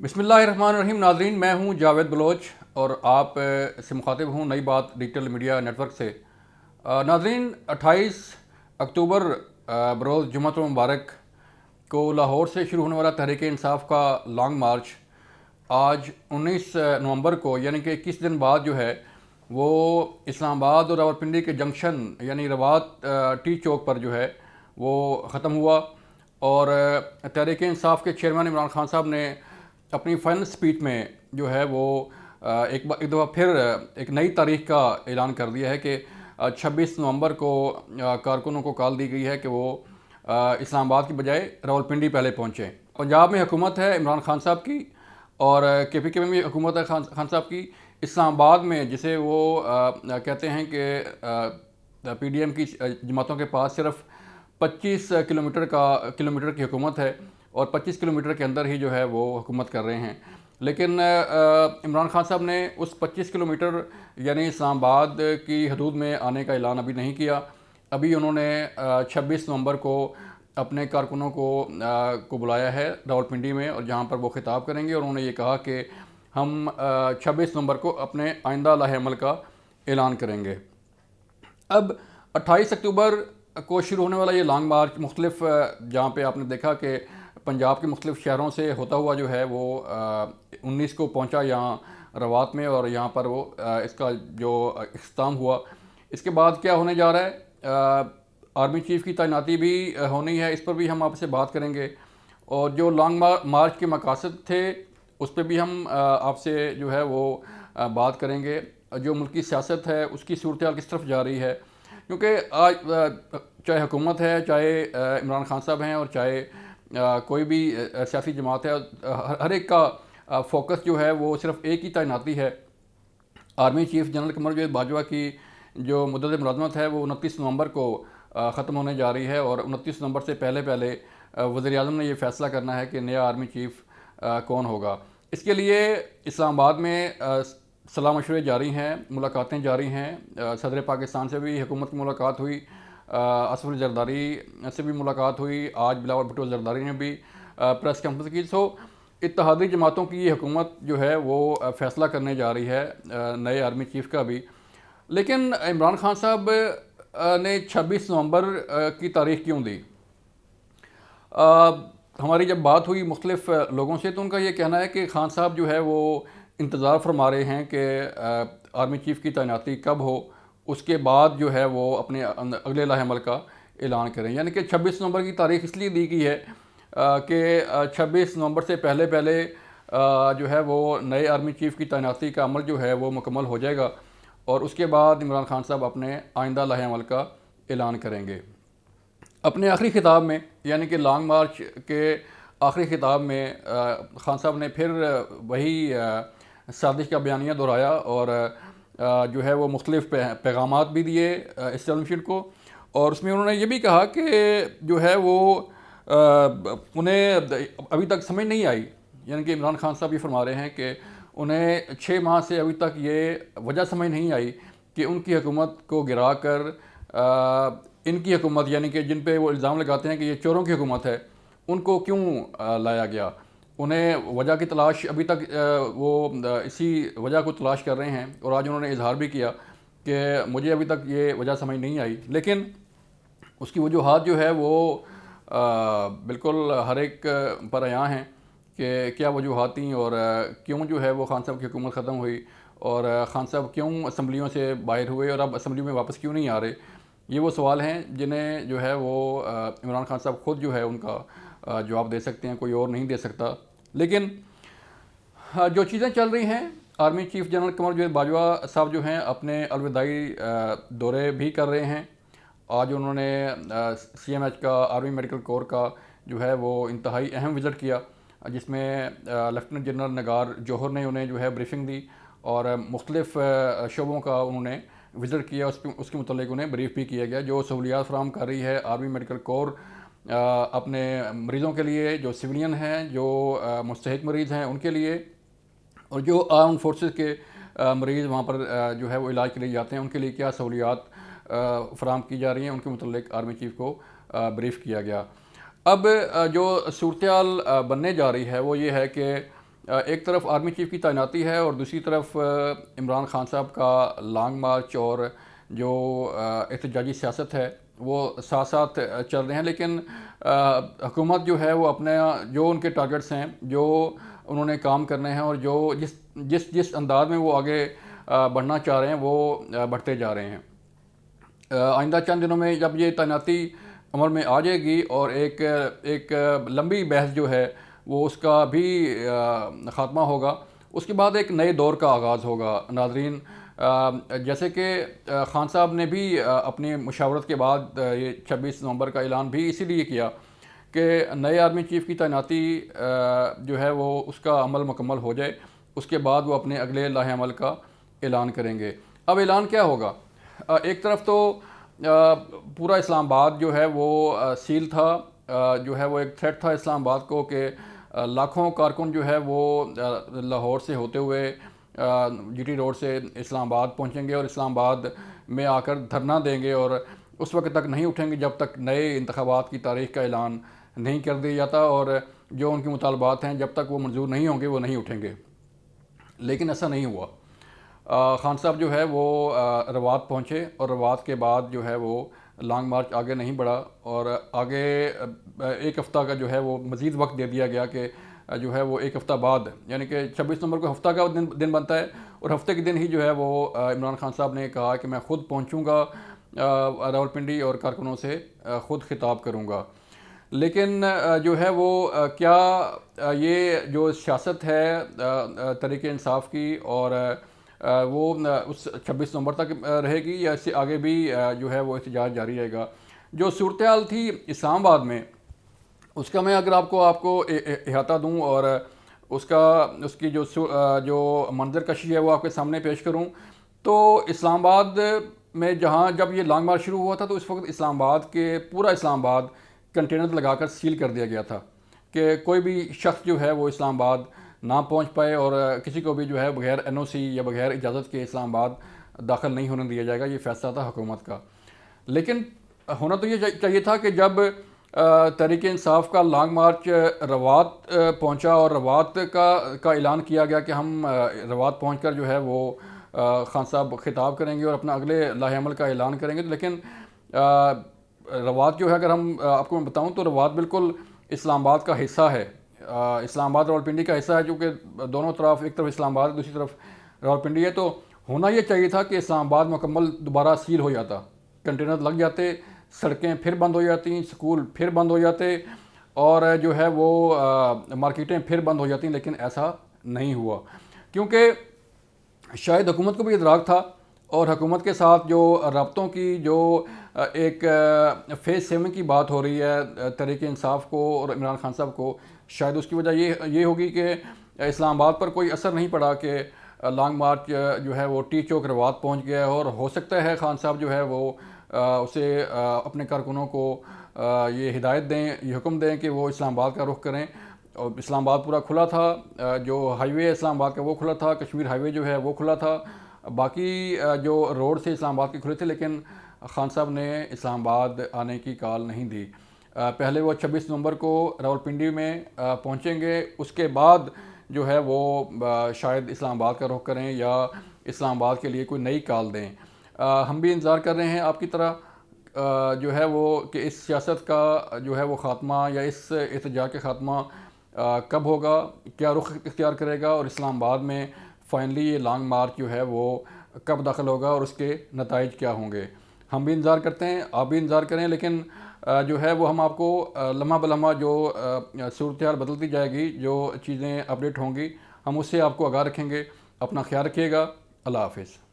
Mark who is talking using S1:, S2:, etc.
S1: بسم اللہ الرحمن الرحیم. ناظرین، میں ہوں جاوید بلوچ اور آپ سے مخاطب ہوں نئی بات ڈیجیٹل میڈیا نیٹ ورک سے. ناظرین، 28 اکتوبر بروز جمعۃ المبارک کو لاہور سے شروع ہونے والا تحریک انصاف کا لانگ مارچ آج 19 نومبر کو یعنی کہ 21 دن بعد جو ہے وہ اسلام آباد اور راولپنڈی کے جنکشن یعنی روات ٹی چوک پر جو ہے وہ ختم ہوا. اور تحریک انصاف کے چیئرمین عمران خان صاحب نے اپنی فائنل سپیچ میں جو ہے وہ ایک دفعہ پھر ایک نئی تاریخ کا اعلان کر دیا ہے کہ 26 نومبر کو کارکنوں کو کال دی گئی ہے کہ وہ اسلام آباد کی بجائے راولپنڈی پہلے پہنچیں. پنجاب میں حکومت ہے عمران خان صاحب کی اور کے پی کے میں بھی حکومت ہے خان صاحب کی. اسلام آباد میں جسے وہ کہتے ہیں کہ پی ڈی ایم کی جماعتوں کے پاس صرف 25 کلومیٹر کی حکومت ہے اور 25 کلومیٹر کے اندر ہی جو ہے وہ حکومت کر رہے ہیں. لیکن عمران خان صاحب نے اس 25 کلومیٹر یعنی اسلام آباد کی حدود میں آنے کا اعلان ابھی نہیں کیا. ابھی انہوں نے 26 نومبر کو اپنے کارکنوں کو بلایا ہے راولپنڈی میں اور جہاں پر وہ خطاب کریں گے اور انہوں نے یہ کہا کہ ہم 26 نومبر کو اپنے آئندہ لاہ عمل کا اعلان کریں گے. اب 28 اکتوبر کو شروع ہونے والا یہ لانگ مارچ مختلف جہاں پہ آپ نے دیکھا کہ پنجاب کے مختلف شہروں سے ہوتا ہوا جو ہے وہ 19 کو پہنچا یہاں روات میں اور یہاں پر وہ اس کا جو اختتام ہوا. اس کے بعد کیا ہونے جا رہا ہے؟ آرمی چیف کی تعیناتی بھی ہونی ہے، اس پر بھی ہم آپ سے بات کریں گے. اور جو لانگ مارچ کے مقاصد تھے اس پہ بھی ہم آپ سے جو ہے وہ بات کریں گے. جو ملکی سیاست ہے اس کی صورتحال کس طرف جا رہی ہے، کیونکہ آج چاہے حکومت ہے، چاہے عمران خان صاحب ہیں اور چاہے کوئی بھی سیاسی جماعت ہے، ہر ایک کا فوکس جو ہے وہ صرف ایک ہی تعیناتی ہے. Army chief general Qamar Javed Bajwa کی جو مدت ملازمت ہے وہ 29 نومبر کو ختم ہونے جا رہی ہے اور 29 نومبر سے پہلے وزیر اعظم نے یہ فیصلہ کرنا ہے کہ نیا آرمی چیف کون ہوگا. اس کے لیے اسلام آباد میں صلاح مشورے جاری ہیں، ملاقاتیں جاری ہیں. صدر پاکستان سے بھی حکومت کی ملاقات ہوئی، اسف علی زرداری سے بھی ملاقات ہوئی، آج بلاول بھٹو زرداری نے بھی پریس کانفرنس کی. اتحادی جماعتوں کی یہ حکومت جو ہے وہ فیصلہ کرنے جا رہی ہے نئے آرمی چیف کا بھی. لیکن عمران خان صاحب نے 26 نومبر کی تاریخ کیوں دی؟ ہماری جب بات ہوئی مختلف لوگوں سے تو ان کا یہ کہنا ہے کہ خان صاحب جو ہے وہ انتظار فرما رہے ہیں کہ آرمی چیف کی تعیناتی کب ہو، اس کے بعد جو ہے وہ اپنے اگلے لاہ عمل کا اعلان کریں. یعنی کہ 26 نومبر کی تاریخ اس لیے دی گئی ہے کہ 26 نومبر سے پہلے جو ہے وہ نئے آرمی چیف کی تعیناتی کا عمل جو ہے وہ مکمل ہو جائے گا اور اس کے بعد عمران خان صاحب اپنے آئندہ لاہ عمل کا اعلان کریں گے. اپنے آخری خطاب میں یعنی کہ لانگ مارچ کے آخری خطاب میں خان صاحب نے پھر وہی سازش کا بیانیہ دہرایا اور جو ہے وہ مختلف پیغامات بھی دیے اسٹیبلشمنٹ کو. اور اس میں انہوں نے یہ بھی کہا کہ جو ہے وہ انہیں ابھی تک سمجھ نہیں آئی، یعنی کہ عمران خان صاحب یہ فرما رہے ہیں کہ انہیں 6 ماہ سے ابھی تک یہ وجہ سمجھ نہیں آئی کہ ان کی حکومت کو گرا کر ان کی حکومت یعنی کہ جن پہ وہ الزام لگاتے ہیں کہ یہ چوروں کی حکومت ہے ان کو کیوں لایا گیا. انہیں وجہ کی تلاش ابھی تک وہ اسی وجہ کو تلاش کر رہے ہیں اور آج انہوں نے اظہار بھی کیا کہ مجھے ابھی تک یہ وجہ سمجھ نہیں آئی. لیکن اس کی وجوہات جو ہے وہ بالکل ہر ایک پر عیاں ہیں کہ کیا وجوہات تھیں اور کیوں جو ہے وہ خان صاحب کی حکومت ختم ہوئی اور خان صاحب کیوں اسمبلیوں سے باہر ہوئے اور اب اسمبلی میں واپس کیوں نہیں آ رہے. یہ وہ سوال ہیں جنہیں جو ہے وہ عمران خان صاحب خود جو ہے ان کا جواب دے سکتے ہیں، کوئی اور نہیں دے سکتا. لیکن جو چیزیں چل رہی ہیں، army chief general Qamar Javed Bajwa صاحب جو ہیں اپنے الوداعی دورے بھی کر رہے ہیں. آج انہوں نے سی ایم ایچ کا آرمی میڈیکل کور کا جو ہے وہ انتہائی اہم وزٹ کیا جس میں لیفٹیننٹ جنرل نگار جوہر نے انہیں جو ہے بریفنگ دی اور مختلف شعبوں کا انہوں نے وزٹ کیا. اس کے متعلق انہیں بریف بھی کیا گیا جو سہولیات فراہم کر رہی ہے آرمی میڈیکل کور اپنے مریضوں کے لیے، جو سویلین ہیں، جو مستحق مریض ہیں ان کے لیے، اور جو آرم فورسز کے مریض وہاں پر جو ہے وہ علاج کے لیے جاتے ہیں ان کے لیے کیا سہولیات فراہم کی جا رہی ہیں، ان کے متعلق آرمی چیف کو بریف کیا گیا. اب جو صورتحال بننے جا رہی ہے وہ یہ ہے کہ ایک طرف آرمی چیف کی تعیناتی ہے اور دوسری طرف عمران خان صاحب کا لانگ مارچ اور جو احتجاجی سیاست ہے وہ ساتھ ساتھ چل رہے ہیں، لیکن حکومت جو ہے وہ اپنے جو ان کے ٹارگٹس ہیں، جو انہوں نے کام کرنے ہیں اور جو جس انداز میں وہ آگے بڑھنا چاہ رہے ہیں وہ بڑھتے جا رہے ہیں۔ آئندہ چند دنوں میں جب یہ تعیناتی عمل میں آ جائے گی اور ایک لمبی بحث جو ہے وہ اس کا بھی خاتمہ ہوگا، اس کے بعد ایک نئے دور کا آغاز ہوگا۔ ناظرین، جیسے کہ خان صاحب نے بھی اپنی مشاورت کے بعد یہ 26 نومبر کا اعلان بھی اسی لیے کیا کہ نئے آرمی چیف کی تعیناتی جو ہے وہ اس کا عمل مکمل ہو جائے، اس کے بعد وہ اپنے اگلے لاہ عمل کا اعلان کریں گے۔ اب اعلان کیا ہوگا؟ ایک طرف تو پورا اسلام آباد جو ہے وہ سیل تھا، جو ہے وہ ایک تھریٹ تھا اسلام آباد کو کہ لاکھوں کارکن جو ہے وہ لاہور سے ہوتے ہوئے جی ٹی روڈ سے اسلام آباد پہنچیں گے اور اسلام آباد میں آ کر دھرنا دیں گے، اور اس وقت تک نہیں اٹھیں گے جب تک نئے انتخابات کی تاریخ کا اعلان نہیں کر دیا جاتا، اور جو ان کے مطالبات ہیں جب تک وہ منظور نہیں ہوں گے وہ نہیں اٹھیں گے۔ لیکن ایسا نہیں ہوا۔ خان صاحب جو ہے وہ روات پہنچے اور روات کے بعد جو ہے وہ لانگ مارچ آگے نہیں بڑھا، اور آگے ایک ہفتہ کا جو ہے وہ مزید وقت دے دیا گیا کہ جو ہے وہ ایک ہفتہ بعد، یعنی کہ 26 نومبر کو ہفتہ کا دن بنتا ہے، اور ہفتے کے دن ہی جو ہے وہ عمران خان صاحب نے کہا کہ میں خود پہنچوں گا راولپنڈی اور کارکنوں سے خود خطاب کروں گا۔ لیکن جو ہے وہ کیا یہ جو سیاست ہے تحریک انصاف کی اور وہ اس 26 نومبر تک رہے گی یا اس سے آگے بھی جو ہے وہ احتجاج جاری رہے گا؟ جو صورتحال تھی اسلام آباد میں، اس کا میں اگر آپ کو احاطہ دوں اور اس کی جو منظر کشی ہے وہ آپ کے سامنے پیش کروں، تو اسلام آباد میں جب یہ لانگ مارچ شروع ہوا تھا تو اس وقت اسلام آباد کے پورا اسلام آباد کنٹینر لگا کر سیل کر دیا گیا تھا کہ کوئی بھی شخص جو ہے وہ اسلام آباد نہ پہنچ پائے، اور کسی کو بھی جو ہے بغیر این او سی یا بغیر اجازت کے اسلام آباد داخل نہیں ہونے دیا جائے گا۔ یہ فیصلہ تھا حکومت کا۔ لیکن ہونا تو یہ چاہیے تھا کہ جب تحریک انصاف کا لانگ مارچ روات پہنچا اور روات کا اعلان کیا گیا کہ ہم روات پہنچ کر جو ہے وہ خان صاحب خطاب کریں گے اور اپنا اگلے لاہ عمل کا اعلان کریں گے، لیکن روات جو ہے اگر آپ کو میں بتاؤں تو روات بالکل اسلام آباد کا حصہ ہے، اسلام آباد راولپنڈی کا حصہ ہے، چونکہ دونوں طرف، ایک طرف اسلام آباد دوسری طرف راولپنڈی ہے۔ تو ہونا یہ چاہیے تھا کہ اسلام آباد مکمل دوبارہ سیل ہو جاتا، کنٹینر لگ جاتے، سڑکیں پھر بند ہو جاتی، سکول پھر بند ہو جاتے، اور جو ہے وہ مارکیٹیں پھر بند ہو جاتی، لیکن ایسا نہیں ہوا کیونکہ شاید حکومت کو بھی ادراک تھا، اور حکومت کے ساتھ جو رابطوں کی جو ایک فیز 7 کی بات ہو رہی ہے تحریک انصاف کو اور عمران خان صاحب کو، شاید اس کی وجہ یہ ہوگی کہ اسلام آباد پر کوئی اثر نہیں پڑا کہ لانگ مارچ جو ہے وہ ٹی چوک روات پہنچ گیا ہے، اور ہو سکتا ہے خان صاحب جو ہے وہ اسے اپنے کارکنوں کو یہ ہدایت دیں، یہ حکم دیں کہ وہ اسلام آباد کا رخ کریں۔ اور اسلام آباد پورا کھلا تھا، جو ہائی وے اسلام آباد کا وہ کھلا تھا، کشمیر ہائی وے جو ہے وہ کھلا تھا، باقی جو روڈ سے اسلام آباد کے کھلے تھے، لیکن خان صاحب نے اسلام آباد آنے کی کال نہیں دی۔ پہلے وہ 26 نومبر کو راولپنڈی میں پہنچیں گے، اس کے بعد جو ہے وہ شاید اسلام آباد کا رخ کریں یا اسلام آباد کے لیے کوئی نئی کال دیں۔ ہم بھی انتظار کر رہے ہیں آپ کی طرح جو ہے وہ کہ اس سیاست کا جو ہے وہ خاتمہ یا اس احتجاج کا خاتمہ کب ہوگا، کیا رخ اختیار کرے گا، اور اسلام آباد میں فائنلی یہ لانگ مارچ جو ہے وہ کب داخل ہوگا اور اس کے نتائج کیا ہوں گے۔ ہم بھی انتظار کرتے ہیں، آپ بھی انتظار کریں، لیکن جو ہے وہ ہم آپ کو لمحہ بلمحہ جو صورتحال بدلتی جائے گی، جو چیزیں اپڈیٹ ہوں گی، ہم اس سے آپ کو آگاہ رکھیں گے۔ اپنا خیال رکھیے گا۔ اللہ حافظ۔